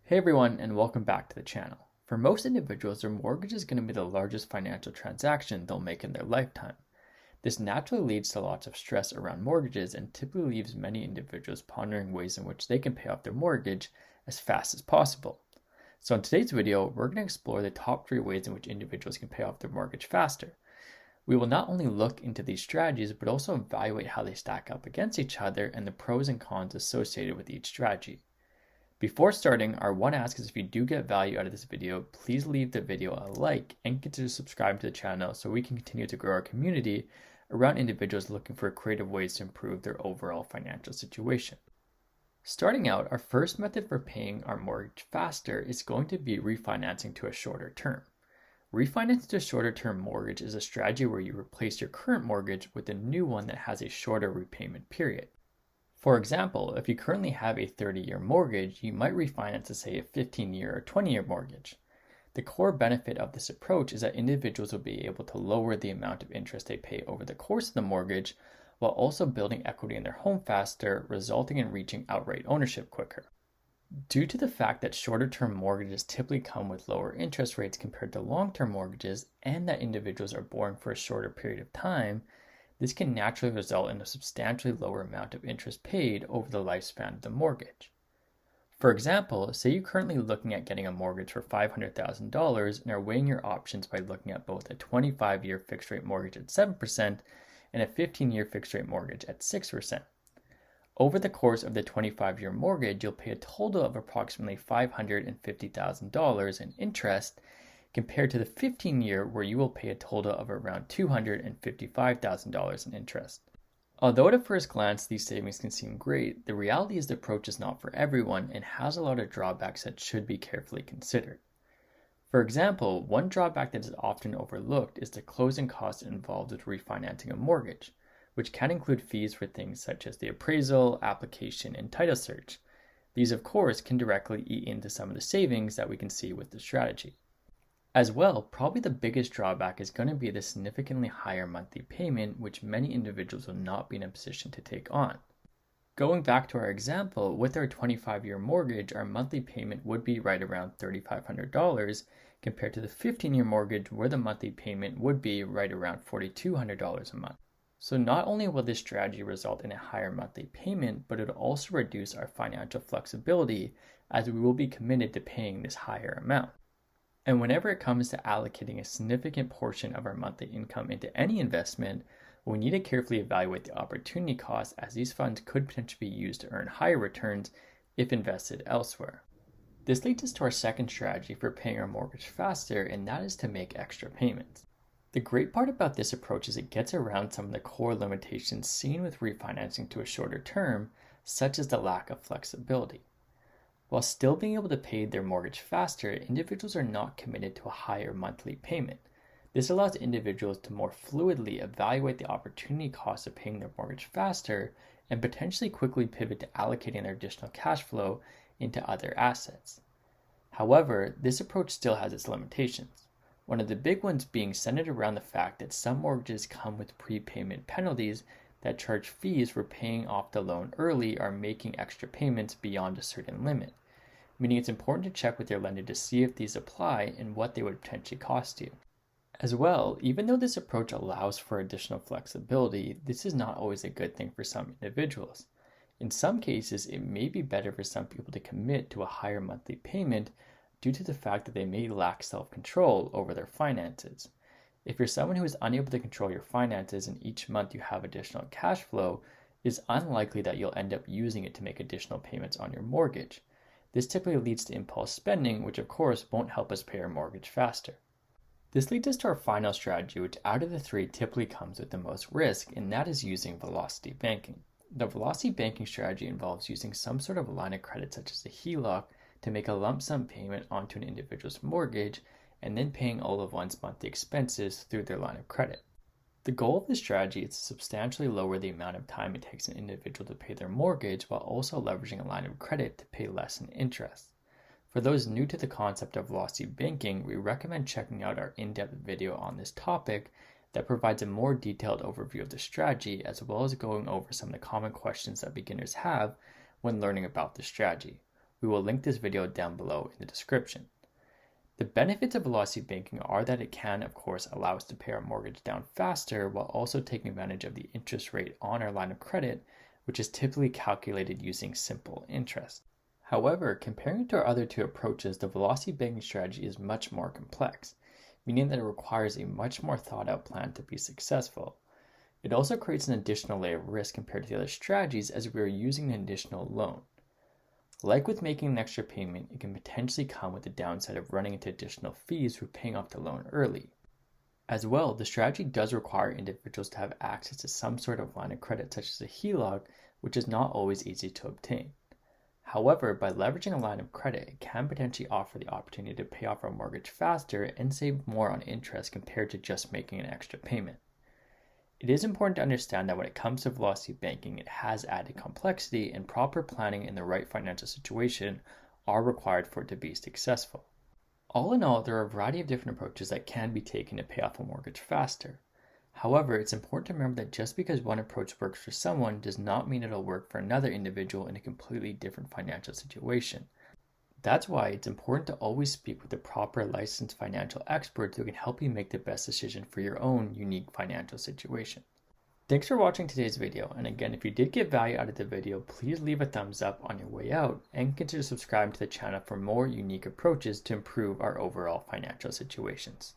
Hey everyone, and welcome back to the channel. For most individuals, their mortgage is going to be the largest financial transaction they'll make in their lifetime. This naturally leads to lots of stress around mortgages and typically leaves many individuals pondering ways in which they can pay off their mortgage as fast as possible. So in today's video, we're going to explore the top 3 ways in which individuals can pay off their mortgage faster. We will not only look into these strategies, but also evaluate how they stack up against each other and the pros and cons associated with each strategy. Before starting, our one ask is if you do get value out of this video, please leave the video a like and consider subscribing to the channel so we can continue to grow our community around individuals looking for creative ways to improve their overall financial situation. Starting out, our first method for paying our mortgage faster is going to be refinancing to a shorter term. Refinancing to a shorter term mortgage is a strategy where you replace your current mortgage with a new one that has a shorter repayment period. For example, if you currently have a 30-year mortgage, you might refinance to say a 15-year or 20-year mortgage. The core benefit of this approach is that individuals will be able to lower the amount of interest they pay over the course of the mortgage while also building equity in their home faster, resulting in reaching outright ownership quicker. Due to the fact that shorter-term mortgages typically come with lower interest rates compared to long-term mortgages and that individuals are borrowing for a shorter period of time, this can naturally result in a substantially lower amount of interest paid over the lifespan of the mortgage. For example, say you're currently looking at getting a mortgage for $500,000 and are weighing your options by looking at both a 25-year fixed-rate mortgage at 7% and a 15-year fixed-rate mortgage at 6%. Over the course of the 25-year mortgage, you'll pay a total of approximately $550,000 in interest compared to the 15-year where you will pay a total of around $255,000 in interest. Although at a first glance these savings can seem great, the reality is the approach is not for everyone and has a lot of drawbacks that should be carefully considered. For example, one drawback that is often overlooked is the closing costs involved with refinancing a mortgage, which can include fees for things such as the appraisal, application, and title search. These, of course, can directly eat into some of the savings that we can see with the strategy. As well, probably the biggest drawback is going to be the significantly higher monthly payment, which many individuals will not be in a position to take on. Going back to our example, with our 25-year mortgage, our monthly payment would be right around $3,500 compared to the 15-year mortgage where the monthly payment would be right around $4,200 a month. So not only will this strategy result in a higher monthly payment, but it will also reduce our financial flexibility as we will be committed to paying this higher amount. And whenever it comes to allocating a significant portion of our monthly income into any investment, we need to carefully evaluate the opportunity cost as these funds could potentially be used to earn higher returns if invested elsewhere. This leads us to our second strategy for paying our mortgage faster, and that is to make extra payments. The great part about this approach is it gets around some of the core limitations seen with refinancing to a shorter term, such as the lack of flexibility. While still being able to pay their mortgage faster, individuals are not committed to a higher monthly payment. This allows individuals to more fluidly evaluate the opportunity cost of paying their mortgage faster and potentially quickly pivot to allocating their additional cash flow into other assets. However, this approach still has its limitations. One of the big ones being centered around the fact that some mortgages come with prepayment penalties that charge fees for paying off the loan early or making extra payments beyond a certain limit, meaning it's important to check with your lender to see if these apply and what they would potentially cost you. As well, even though this approach allows for additional flexibility, this is not always a good thing for some individuals. In some cases, it may be better for some people to commit to a higher monthly payment due to the fact that they may lack self-control over their finances. If you're someone who is unable to control your finances and each month you have additional cash flow, it is unlikely that you'll end up using it to make additional payments on your mortgage. This typically leads to impulse spending, which of course won't help us pay our mortgage faster. This leads us to our final strategy, which out of the 3 typically comes with the most risk, and that is using velocity banking. The velocity banking strategy involves using some sort of line of credit such as a HELOC to make a lump sum payment onto an individual's mortgage and then paying all of one's monthly expenses through their line of credit. The goal of this strategy is to substantially lower the amount of time it takes an individual to pay their mortgage while also leveraging a line of credit to pay less in interest. For those new to the concept of velocity banking, we recommend checking out our in-depth video on this topic that provides a more detailed overview of the strategy as well as going over some of the common questions that beginners have when learning about the strategy. We will link this video down below in the description. The benefits of velocity banking are that it can, of course, allow us to pay our mortgage down faster while also taking advantage of the interest rate on our line of credit, which is typically calculated using simple interest. However, comparing it to our other two approaches, the velocity banking strategy is much more complex, meaning that it requires a much more thought out plan to be successful. It also creates an additional layer of risk compared to the other strategies as we are using an additional loan. Like with making an extra payment, it can potentially come with the downside of running into additional fees for paying off the loan early. As well, the strategy does require individuals to have access to some sort of line of credit such as a HELOC, which is not always easy to obtain. However, by leveraging a line of credit, it can potentially offer the opportunity to pay off our mortgage faster and save more on interest compared to just making an extra payment. It is important to understand that when it comes to velocity banking, it has added complexity, and proper planning and the right financial situation are required for it to be successful. All in all, there are a variety of different approaches that can be taken to pay off a mortgage faster. However, it's important to remember that just because one approach works for someone does not mean it'll work for another individual in a completely different financial situation. That's why it's important to always speak with the proper licensed financial experts who can help you make the best decision for your own unique financial situation. Thanks for watching today's video, and again, if you did get value out of the video, please leave a thumbs up on your way out and consider subscribing to the channel for more unique approaches to improve our overall financial situations.